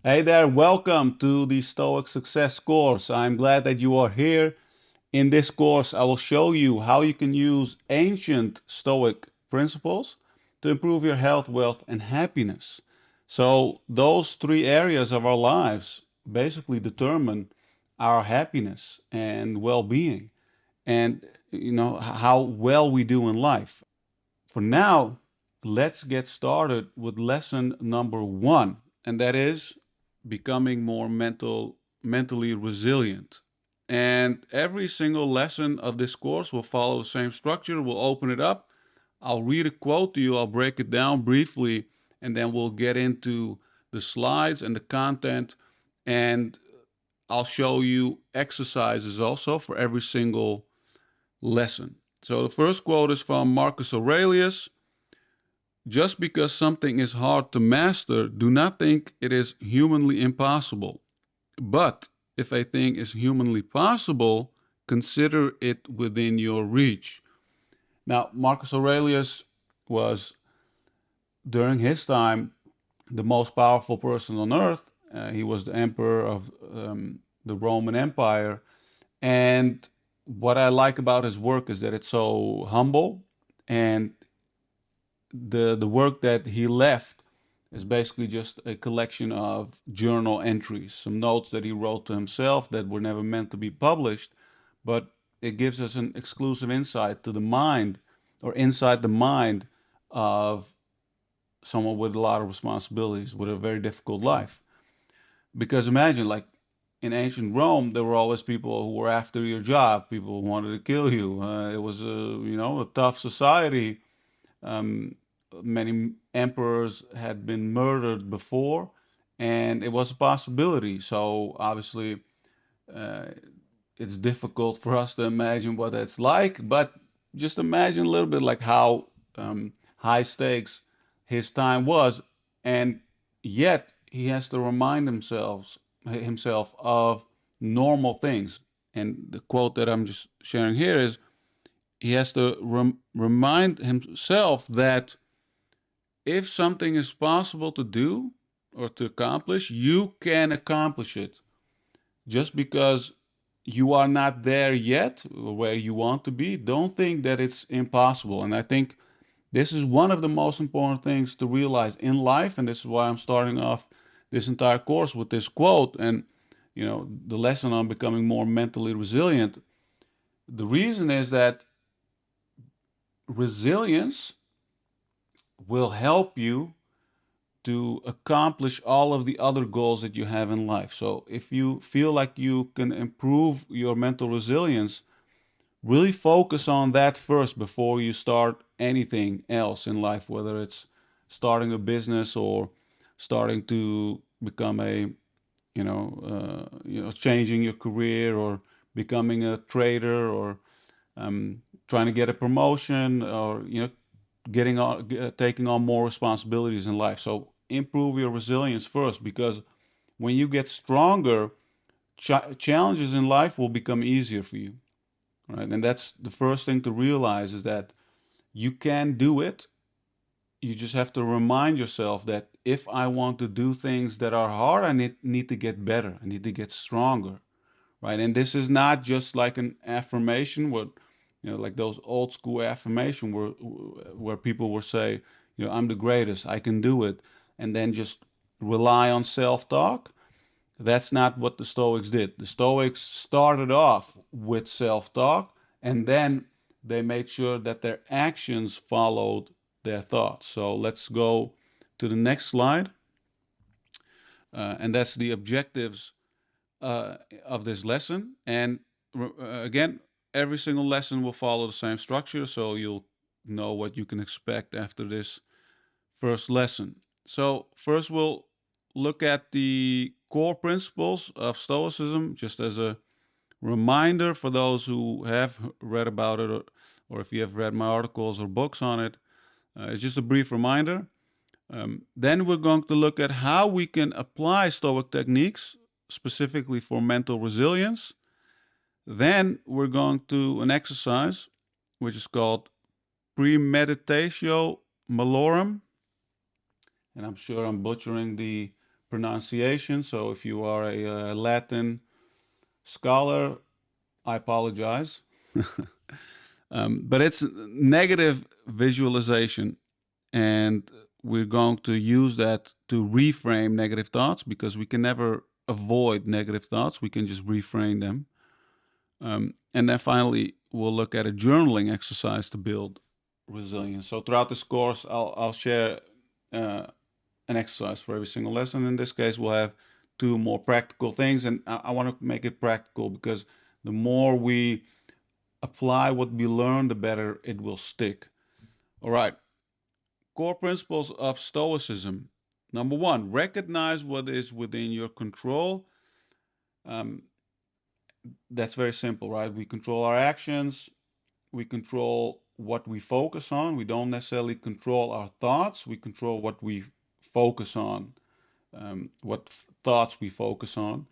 Hey there, welcome to the Stoic Success course. I'm glad that you are here. In this course, I will show you how you can use ancient Stoic principles to improve your health, wealth, and happiness. So, those three areas of our lives basically determine our happiness and well being and how well we do in life. For now, let's get started with lesson number one, and that is becoming more mentally resilient. And every single lesson of this course will follow the same structure. We'll open it up. I'll read a quote to you. I'll break it down briefly, and then we'll get into the slides and the content. And I'll show you exercises also for every single lesson. So the first quote is from Marcus Aurelius. Just because something is hard to master, do not think it is humanly impossible. But if a thing is humanly possible, consider it within your reach. Now, Marcus Aurelius was, during his time, the most powerful person on earth. He was the emperor of the Roman Empire. And what I like about his work is that it's so humble, and the work that he left is basically just a collection of journal entries, some notes that he wrote to himself that were never meant to be published, but it gives us an exclusive insight to the mind, or inside the mind of someone with a lot of responsibilities, with a very difficult life. Because imagine, like, in ancient Rome, there were always people who were after your job, people who wanted to kill you. It was a tough society. um, Many emperors had been murdered before, and it was a possibility. So obviously, uh, it's difficult for us to imagine what that's like, but just imagine a little bit like how high stakes his time was, and yet he has to remind himself of normal things. And the quote that I'm just sharing here is he has to remind himself that if something is possible to do or to accomplish, you can accomplish it. Just because you are not there yet where you want to be, don't think that it's impossible. And I think this is one of the most important things to realize in life. And this is why I'm starting off this entire course with this quote and the lesson on becoming more mentally resilient. The reason is that resilience will help you to accomplish all of the other goals that you have in life. So if you feel like you can improve your mental resilience, really focus on that first before you start anything else in life, whether it's starting a business or starting to become changing your career or becoming a trader or trying to get a promotion or getting on taking on more responsibilities in life. So improve your resilience first, because when you get stronger, challenges in life will become easier for you, right? And that's the first thing to realize, is that you can do it. You just have to remind yourself that if I want to do things that are hard, I need to get better. I need to get stronger, right? And this is not just like an affirmation, where like those old school affirmation where people will say, I'm the greatest, I can do it, and then just rely on self-talk. That's not what the Stoics did. The Stoics started off with self-talk, and then they made sure that their actions followed their thoughts. So let's go to the next slide, and that's the objectives of this lesson. And again, every single lesson will follow the same structure, so you'll know what you can expect after this first lesson. So, first, we'll look at the core principles of Stoicism, just as a reminder for those who have read about it, or if you have read my articles or books on it. It's just a brief reminder. Then we're going to look at how we can apply Stoic techniques specifically for mental resilience. Then we're going to an exercise which is called premeditatio malorum, and I'm sure I'm butchering the pronunciation. So if you are a Latin scholar, I apologize. But it's negative visualization, and we're going to use that to reframe negative thoughts because we can never avoid negative thoughts. We can just reframe them. And then finally, we'll look at a journaling exercise to build resilience. So throughout this course, I'll share uh, an exercise for every single lesson. In this case, we'll have two more practical things, and I want to make it practical because the more we apply what we learn, the better it will stick. All right. Core principles of Stoicism. Number one, recognize what is within your control. Um, that's very simple, right? We control our actions, we control what we focus on. We don't necessarily control our thoughts, we control what we focus on, thoughts we focus on.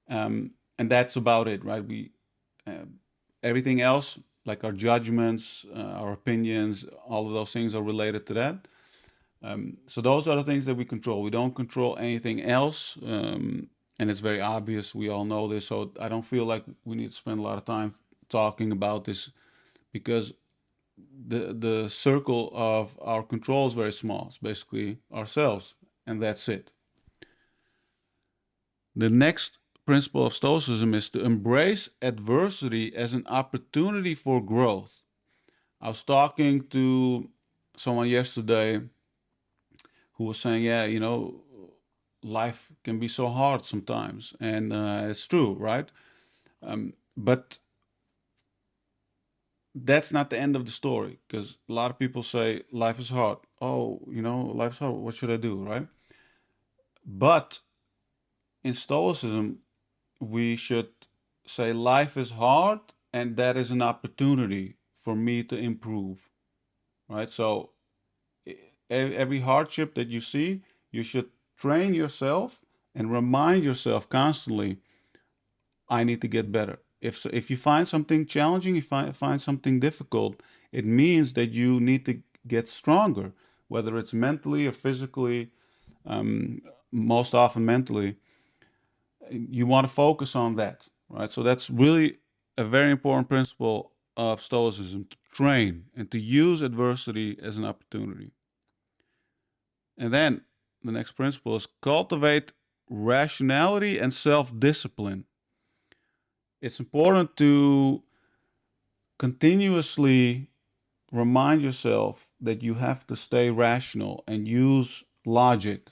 And that's about it, right? Uh, Everything else, like our judgments, our opinions, all of those things are related to that. So those are the things that we control. We don't control anything else, and it's very obvious. We all know this, so I don't feel like we need to spend a lot of time talking about this because the circle of our control is very small. It's basically ourselves, and that's it. The next principle of Stoicism is to embrace adversity as an opportunity for growth. I was talking to someone yesterday who was saying, yeah, life can be so hard sometimes, and it's true, right? But that's not the end of the story because a lot of people say life is hard. Oh, life's hard. What should I do, right? But in Stoicism, we should say life is hard, and that is an opportunity for me to improve, right? So every hardship that you see, you should train yourself and remind yourself constantly, I need to get better. If you find something challenging, you find something difficult, it means that you need to get stronger, whether it's mentally or physically, um, most often mentally. You want to focus on that, right? So that's really a very important principle of Stoicism, to train and to use adversity as an opportunity. And then the next principle is cultivate rationality and self discipline. It's important to continuously remind yourself that you have to stay rational and use logic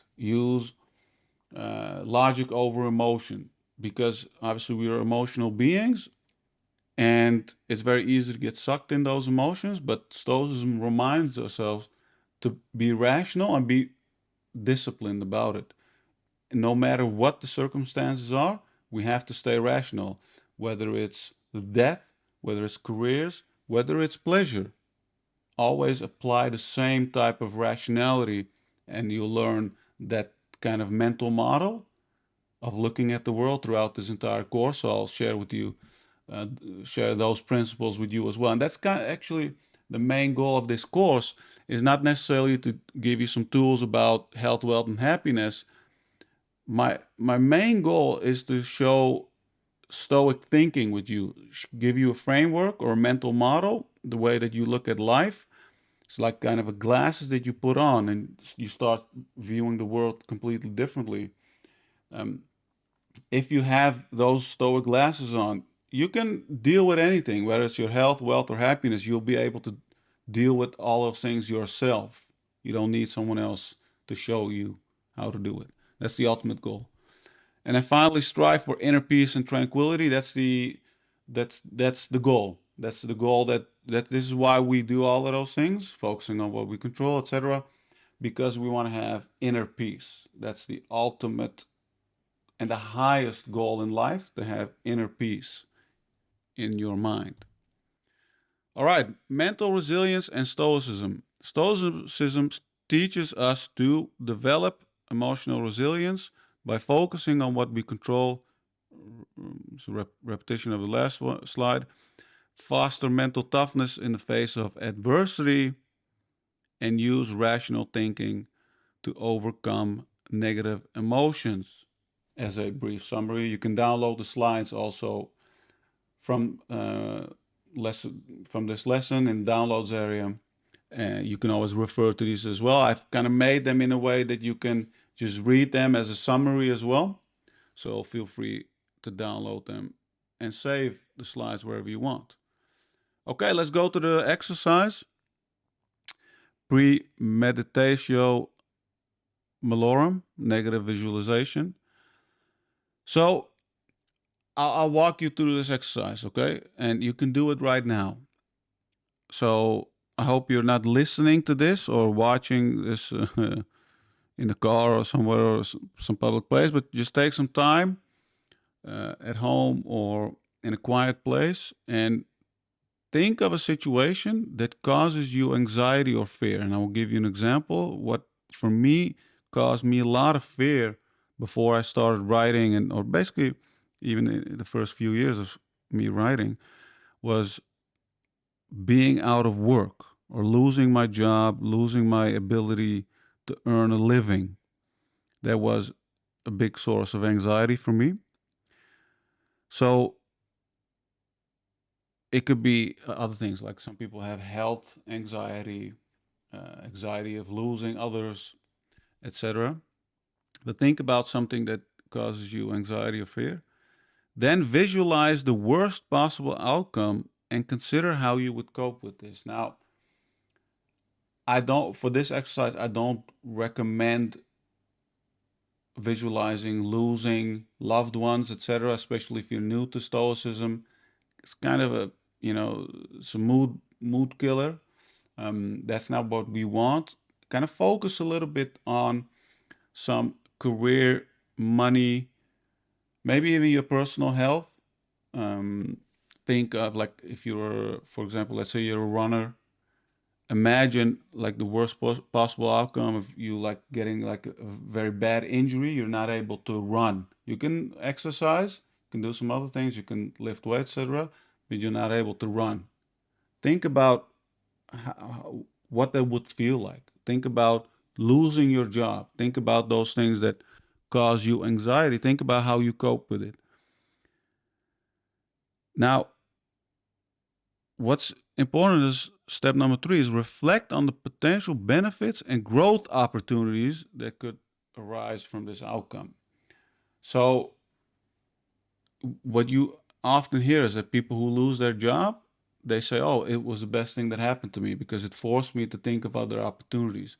over emotion, because obviously we are emotional beings and it's very easy to get sucked in those emotions. But Stoicism reminds ourselves to be rational and be disciplined about it. No matter what the circumstances are, we have to stay rational, whether it's death, whether it's careers, whether it's pleasure. Always apply the same type of rationality, and you'll learn that kind of mental model of looking at the world throughout this entire course. So I'll uh, share those principles with you as well. And that's actually the main goal of this course is not necessarily to give you some tools about health, wealth, and happiness. My main goal is to show stoic thinking with you, give you a framework or a mental model, the way that you look at life. It's like kind of a glasses that you put on and you start viewing the world completely differently. Um, if you have those stoic glasses on, you can deal with anything, whether it's your health, wealth, or happiness. You'll be able to deal with all those things yourself. You don't need someone else to show you how to do it. That's the ultimate goal. And then finally, strive for inner peace and tranquility. That's the goal. That's the goal. That this is why we do all of those things, focusing on what we control, etc. Because we want to have inner peace. That's the ultimate and the highest goal in life, to have inner peace in your mind. All right, mental resilience and stoicism. Stoicism teaches us to develop emotional resilience by focusing on what we control. It's a repetition of the last slide. Foster mental toughness in the face of adversity and use rational thinking to overcome negative emotions. As a brief summary, you can download the slides also from from this lesson in downloads area. You can always refer to these as well. I've kind of made them in a way that you can just read them as a summary as well. So feel free to download them and save the slides wherever you want. Okay, let's go to the exercise. Premeditatio malorum, negative visualization. So I'll walk you through this exercise, okay? And you can do it right now. So I hope you're not listening to this or watching this in the car or somewhere or some public place, but just take some time at home or in a quiet place and think of a situation that causes you anxiety or fear. And I will give you an example. What for me caused me a lot of fear before I started writing, and or basically even in the first few years of me writing, was being out of work or losing my job, losing my ability to earn a living. That was a big source of anxiety for me. So it could be other things, like some people have health anxiety, anxiety of losing others, etc. But think about something that causes you anxiety or fear. Then visualize the worst possible outcome and consider how you would cope with this. Now, for this exercise, I don't recommend visualizing losing loved ones, etc., especially if you're new to Stoicism. It's kind of a, it's a mood killer. That's not what we want. Kind of focus a little bit on some career, money, maybe even your personal health. Um, think of, like, if you're, for example, let's say you're a runner. Imagine like the worst possible outcome of you like getting like a very bad injury. You're not able to run. You can exercise, you can do some other things, you can lift weights, etc., but you're not able to run. Think about what that would feel like. Think about losing your job. Think about those things that cause you anxiety. Think about how you cope with it. Now, what's important is step number 3 is reflect on the potential benefits and growth opportunities that could arise from this outcome. So, what you often hear is that people who lose their job, they say, "Oh, it was the best thing that happened to me because it forced me to think of other opportunities."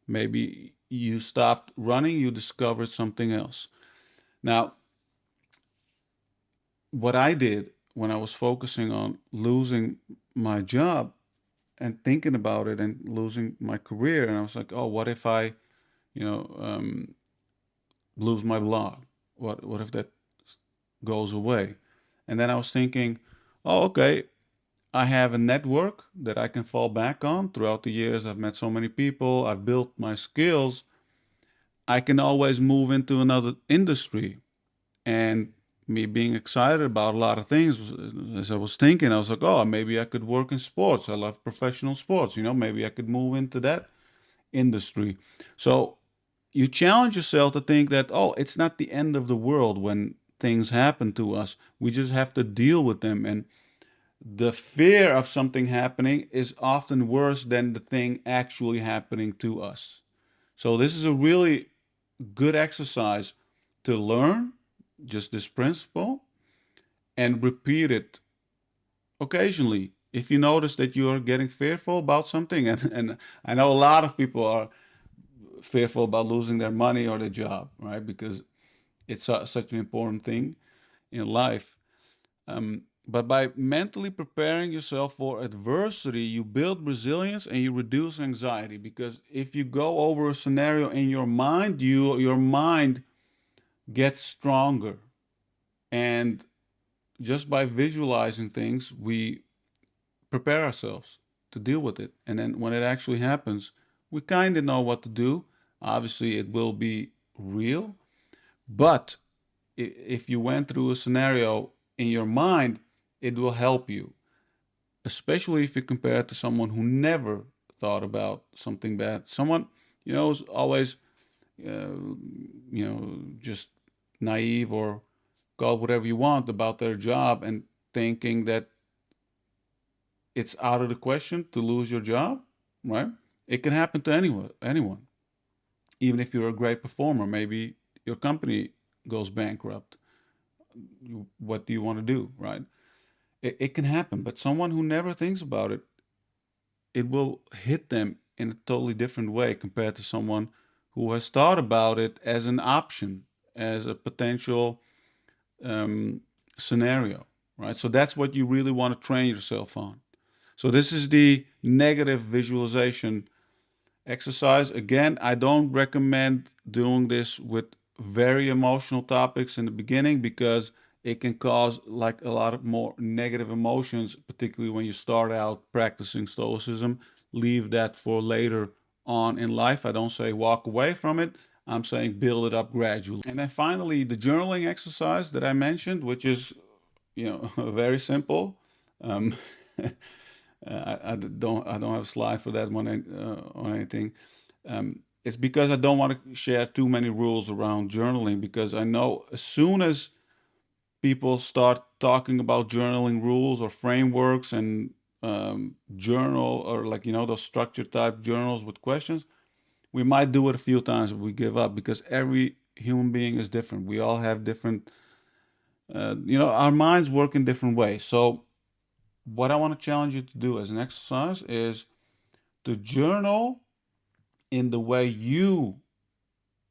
Maybe you stopped running, you discovered something else. Now, what I did when I was focusing on losing my job and thinking about it and losing my career, and I was like, oh, what if I, you know, lose my blog? What if that goes away? And then I was thinking, oh, okay, I have a network that I can fall back on. Throughout the years, I've met so many people, I've built my skills. I can always move into another industry. And me being excited about a lot of things, as I was thinking, I was like, oh, maybe I could work in sports. I love professional sports. Maybe I could move into that industry. So you challenge yourself to think that, oh, it's not the end of the world when things happen to us. We just have to deal with them. And the fear of something happening is often worse than the thing actually happening to us. So this is a really good exercise to learn just this principle and repeat it occasionally. If you notice that you are getting fearful about something, and I know a lot of people are fearful about losing their money or their job, right? Because it's such an important thing in life. But by mentally preparing yourself for adversity, you build resilience and you reduce anxiety. Because if you go over a scenario in your mind, your mind gets stronger. And just by visualizing things, we prepare ourselves to deal with it. And then when it actually happens, we kind of know what to do. Obviously, it will be real. But if you went through a scenario in your mind, it will help you, especially if you compare it to someone who never thought about something bad. Someone, is always, just naive, or call it whatever you want, about their job and thinking that it's out of the question to lose your job, right? It can happen to anyone. Even if you're a great performer, maybe your company goes bankrupt. What do you want to do, right? It can happen, but someone who never thinks about it, it will hit them in a totally different way compared to someone who has thought about it as an option, as a potential um, scenario, right? So that's what you really want to train yourself on. So this is the negative visualization exercise. Again, I don't recommend doing this with very emotional topics in the beginning, because it can cause like a lot of more negative emotions, particularly when you start out practicing stoicism. Leave that for later on in life. I don't say walk away from it. I'm saying build it up gradually. And then finally, the journaling exercise that I mentioned, which is, very simple. Um, I don't have a slide for that one or anything. It's because I don't want to share too many rules around journaling, because I know as soon as people start talking about journaling rules or frameworks and journal, or like those structured type journals with questions, we might do it a few times, but we give up, because every human being is different. We all have different, our minds work in different ways. So what I want to challenge you to do as an exercise is to journal in the way you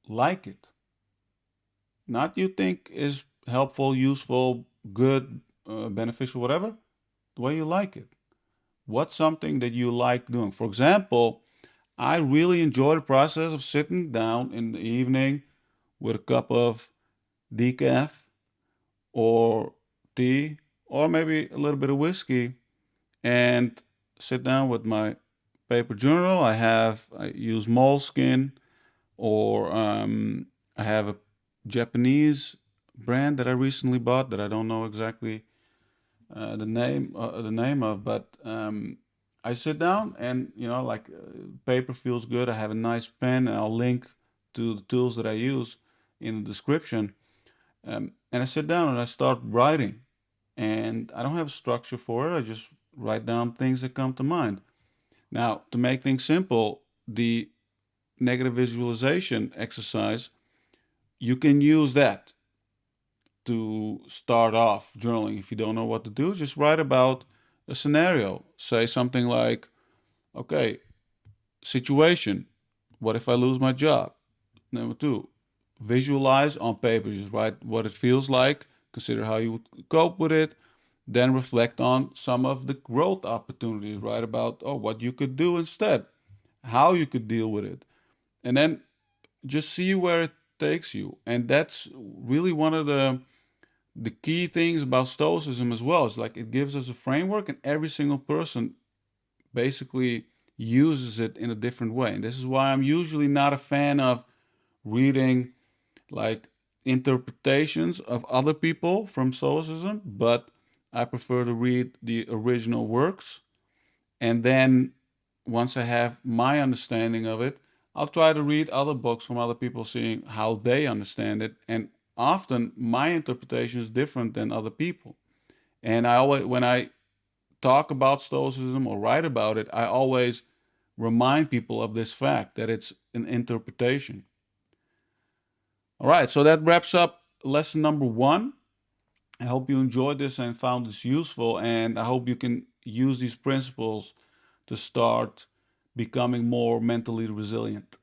like it, not you think is helpful, useful, good, beneficial, whatever, the way you like it. What's something that you like doing? For example, I really enjoy the process of sitting down in the evening with a cup of decaf or tea, or maybe a little bit of whiskey, and sit down with my paper journal. I use moleskin, or I have a Japanese brand that I recently bought that I don't know exactly the name of, but I sit down and like, paper feels good. I have a nice pen, and I'll link to the tools that I use in the description. And I sit down and I start writing, and I don't have a structure for it. I just write down things that come to mind. Now, to make things simple, the negative visualization exercise, you can use that to start off journaling. If you don't know what to do, just write about a scenario. Say something like, okay, situation. What if I lose my job? Number two, visualize on paper. Just write what it feels like. Consider how you would cope with it. Then reflect on some of the growth opportunities. Write about, what you could do instead, how you could deal with it. And then just see where it takes you. And that's really one of the key things about stoicism as well. Is like it gives us a framework, and every single person basically uses it in a different way. And this is why I'm usually not a fan of reading like interpretations of other people from stoicism, but I prefer to read the original works, and then once I have my understanding of it, I'll try to read other books from other people, seeing how they understand it. And often my interpretation is different than other people. And I always, when I talk about Stoicism or write about it, I always remind people of this fact that it's an interpretation. All right, so that wraps up lesson number 1. I hope you enjoyed this and found this useful, and I hope you can use these principles to start becoming more mentally resilient.